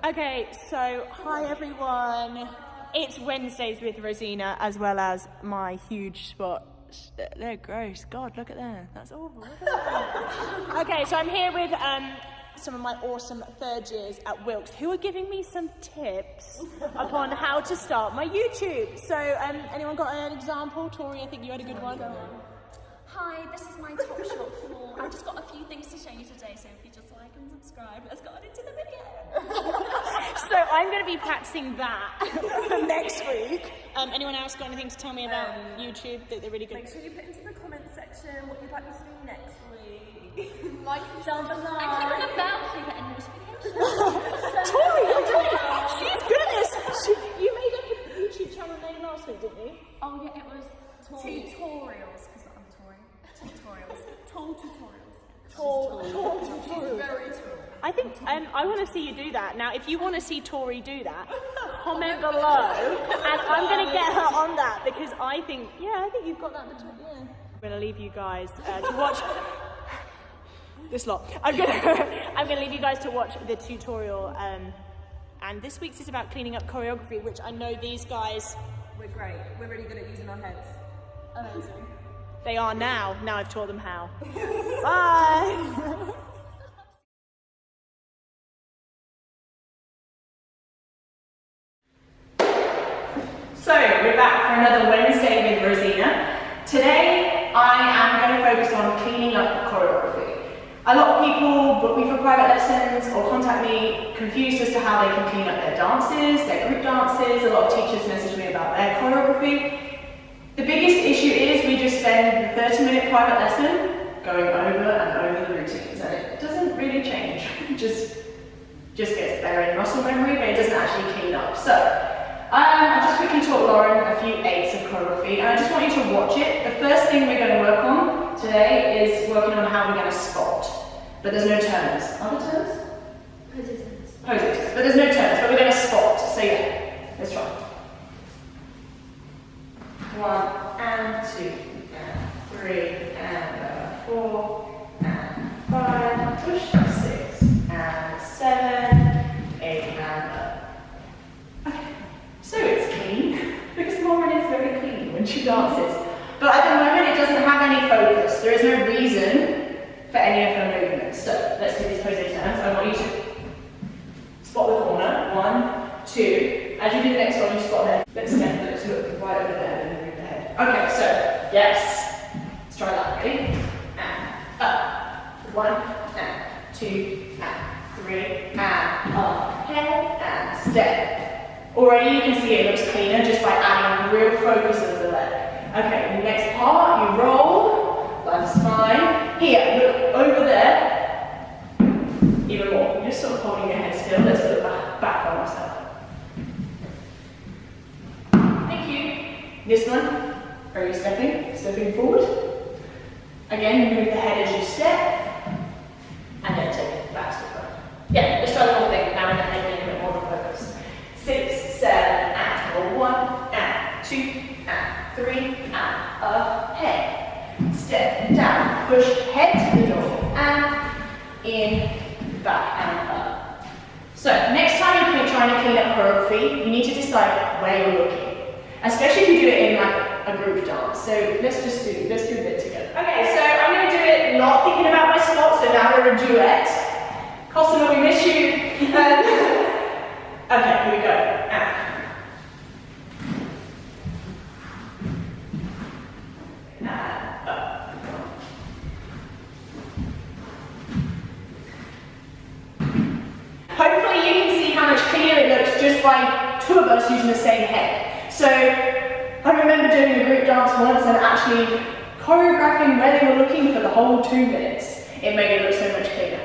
Okay, so hi everyone. It's Wednesdays with Rosina, as well as my huge spots. They're gross. God, look at them. That's awful. Look at that. Okay, so I'm here with some of my awesome third years at Wilkes who are giving me some tips upon how to start my YouTube. So, anyone got an example? Tori, I think you had a good one. Hi, this is my top shot haul. I've just got a few things to show you today, so if you just like and subscribe, let's get on into the video. So I'm going to be practicing that for next week. Anyone else got anything to tell me about YouTube that they're really good? Make sure you put into the comments section what you'd like me to do next week. Like down below. And click on the bell so you get a notification. Tori, she's good at this. You made up a YouTube channel name last week, didn't you? Oh yeah, it was Tutorials, because I'm Tori. Tutorials. Tall tutorials. Tall. Very tall. I think I want to see you do that. Now, if you want to see Tori do that, comment below, and I'm going to get her on that because I think you've got that. Yeah. I'm going to leave you guys to watch this lot. I'm going to leave you guys to watch the tutorial. And this week's is about cleaning up choreography, which I know these guys. We're great. We're really good at using our heads. Amazing. They are now. Now I've taught them how. Bye. So, we're back for another Wednesday with Rosina. Today, I am going to focus on cleaning up choreography. A lot of people book me for private lessons or contact me confused as to how they can clean up their dances, their group dances. A lot of teachers message me about their choreography. The biggest issue is we just spend the 30-minute private lesson going over and over the routines, and it doesn't really change. It just gets better in muscle memory, but it doesn't actually clean up. So, I'll just quickly taught Lauren a few eights of choreography, and I just want you to watch it. The first thing we're going to work on today is working on how we're going to spot, but there's no turns. Are there turns? Positions. Poses, but there's no turns, but we're going to spot. So yeah, let's try. 1 and 2 and 3 and 4 and 5, push 6 and 7, 8 and up. Okay, so it's clean because Lauren is very clean when she dances. But at the moment it doesn't have any focus. There is no reason for any of her movements. So let's do these pose turns. I want you to spot the corner. 1, 2. As you do the next one, you spot there. Let's look right over there. Okay, so, yes, let's try that, ready? And up, 1, and 2, and 3, and up, head, and step. Already you can see it looks cleaner just by adding real focus of the leg. Okay, the next part, you roll, left spine. Here, look over there, even more. You're just sort of holding your head still. Let's look back on myself. Thank you. This one. Are you stepping forward? Again, move the head as you step, and then take it back to the front. Yeah, let's try the whole thing. Now in the head, getting a bit more of a focus. 6, 7, and 1, and 2, and 3, and up, head. Step down, push head to the door, and in, back, and up. So, next time you're trying to clean up choreography, you need to decide where you're looking. Especially if you do it in like a group dance. So let's do a bit together. Okay, so I'm going to do it not thinking about my spot, so now we're a duet. Cosimo, we miss you. Okay, here we go. Up. Hopefully you can see how much cleaner it looks just by two of us using the same head. So, I remember doing a group dance once and actually choreographing where they were looking for the whole 2 minutes. It made it look so much cleaner.